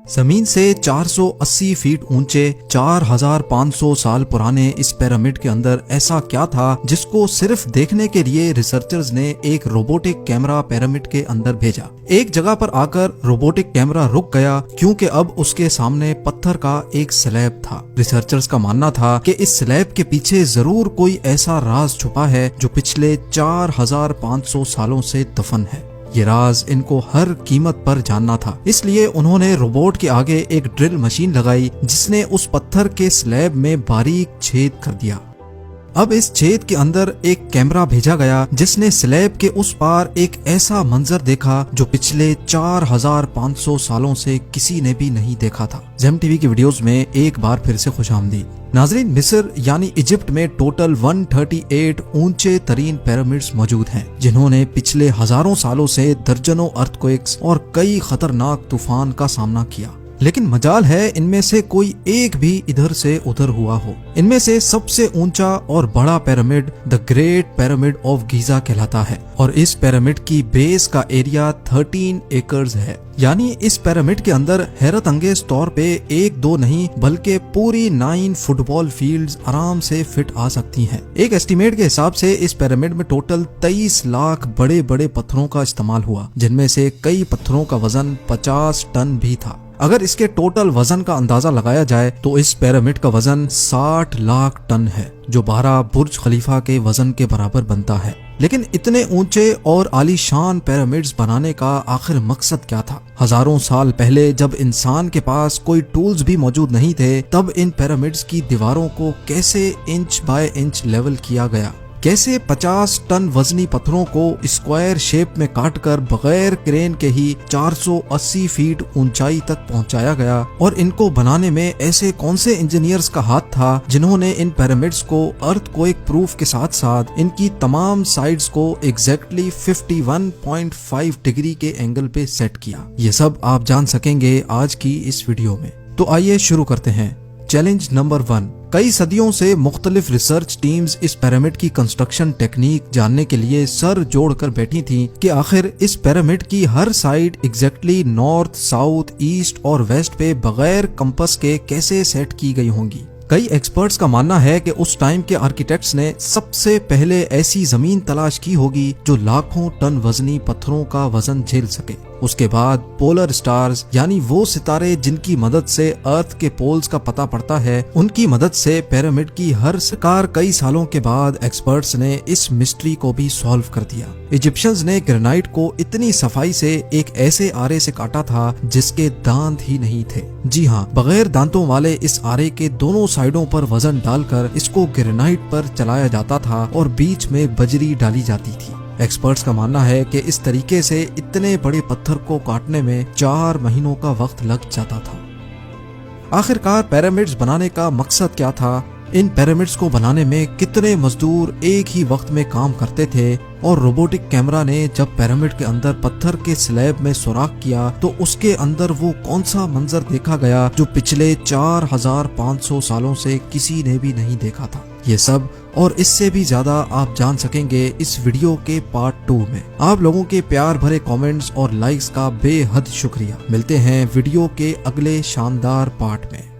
जमीन से 480 फीट ऊंचे 4500 साल पुराने इस पिरामिड के अंदर ऐसा क्या था जिसको सिर्फ देखने के लिए रिसर्चर्स ने एक रोबोटिक कैमरा पिरामिड के अंदर भेजा। एक जगह पर आकर रोबोटिक कैमरा रुक गया क्योंकि अब उसके सामने पत्थर का एक स्लैब था। रिसर्चर्स का मानना था कि इस स्लैब के पीछे जरूर कोई ऐसा राज छुपा है जो पिछले 4500 सालों से दफन है। ये राज इनको हर कीमत पर जानना था, इसलिए उन्होंने रोबोट के आगे एक ड्रिल मशीन लगाई जिसने उस पत्थर के स्लैब में बारीक छेद कर दिया। अब इस छेद के अंदर एक कैमरा भेजा गया जिसने स्लैब के उस पार एक ऐसा मंजर देखा जो पिछले 4500 सालों से किसी ने भी नहीं देखा था। जेम टीवी की वीडियोस में एक बार फिर से खुशामदीद। नाजरीन, मिस्र यानी इजिप्ट में टोटल 138 ऊंचे तरीन पिरामिड्स मौजूद हैं जिन्होंने पिछले हजारों सालों से दर्जनों अर्थक्वेक्स और कई खतरनाक तूफान का सामना किया, लेकिन मजाल है इनमें से कोई एक भी इधर से उधर हुआ हो। इनमें से सबसे ऊंचा और बड़ा pyramid the great pyramid of Giza कहलाता है और इस पिरामिड की बेस का एरिया 13 एकर्स है। यानी इस पिरामिड के अंदर हैरत अंगेज तौर पे एक दो नहीं बल्कि पूरी 9 फुटबॉल फील्ड्स आराम से फिट आ सकती हैं। एक एस्टीमेट के हिसाब से इस पिरामिड में टोटल 23 लाख बड़े बड़े पत्थरों का इस्तेमाल हुआ, जिनमें से कई पत्थरों का वजन 50 टन भी था। अगर इसके टोटल वजन का अंदाजा लगाया जाए तो इस पिरामिड का वजन 60 लाख टन है, जो 12 बुर्ज खलीफा के वजन के बराबर बनता है। लेकिन इतने ऊंचे और आलीशान पिरामिड्स बनाने का आखिर मकसद क्या था? हजारों साल पहले जब इंसान के पास कोई टूल्स भी मौजूद नहीं थे, तब इन पिरामिड्स की दीवारों को कैसे इंच बाय इंच लेवल किया गया? कैसे 50 टन वजनी पत्थरों को स्क्वायर शेप में काटकर बगैर क्रेन के ही 480 फीट ऊंचाई तक पहुंचाया गया? और इनको बनाने में ऐसे कौन से इंजीनियर्स का हाथ था जिन्होंने इन पिरामिड्स को अर्थक्वेक प्रूफ के साथ साथ इनकी तमाम साइड्स को एग्जैक्टली 51.5 डिग्री के एंगल पे सेट किया? ये सब आप जान सकेंगे आज की इस वीडियो में। तो आइए शुरू करते हैं। Challenge number 1। कई सदियों से मुख्तलिफ रिसर्च टीम्स इस पिरामिड की कंस्ट्रक्शन टेक्निक जानने के लिए सर जोड़कर बैठी थीं कि आखिर इस पिरामिड की हर side exactly north, south, east और वेस्ट पे बगैर कंपास के कैसे सेट की गई होंगी। कई एक्सपर्ट्स का मानना है कि उस टाइम के आर्किटेक्ट्स ने सबसे पहले ऐसी जमीन तलाश की होगी जो लाखों टन वजनी पत्थरों का वजन झेल सके। उसके बाद पोलर स्टार्स यानी वो सितारे जिनकी मदद से अर्थ के पोल्स का पता पड़ता है, उनकी मदद से पिरामिड की हर शिकार कई सालों के बाद एक्सपर्ट्स ने इस मिस्ट्री को भी सॉल्व कर दिया। इजिप्शियंस ने ग्रेनाइट को इतनी सफाई से एक ऐसे आरे से काटा था जिसके दांत ही नहीं थे। जी हाँ, बगैर दांतों वाले इस आरे के दोनों साइडों पर वजन डालकर इसको ग्रेनाइट पर चलाया जाता था और बीच में बजरी डाली जाती थी। एक्सपर्ट्स का मानना है कि इस तरीके से इतने बड़े पत्थर को काटने में 4 महीनों का वक्त लग जाता था। आखिरकार पिरामिड्स बनाने का मकसद क्या था? इन पिरामिड्स को बनाने में कितने मजदूर एक ही वक्त में काम करते थे? और रोबोटिक कैमरा ने जब पिरामिड के अंदर पत्थर के स्लैब में सुराख किया तो उसके अंदर वो कौन सा मंजर देखा गया जो पिछले 4500 सालों से किसी ने भी नहीं देखा था? ये सब और इससे भी ज्यादा आप जान सकेंगे इस वीडियो के पार्ट 2 में। आप लोगों के प्यार भरे कमेंट्स और लाइक्स का बेहद शुक्रिया। मिलते हैं वीडियो के अगले शानदार पार्ट में।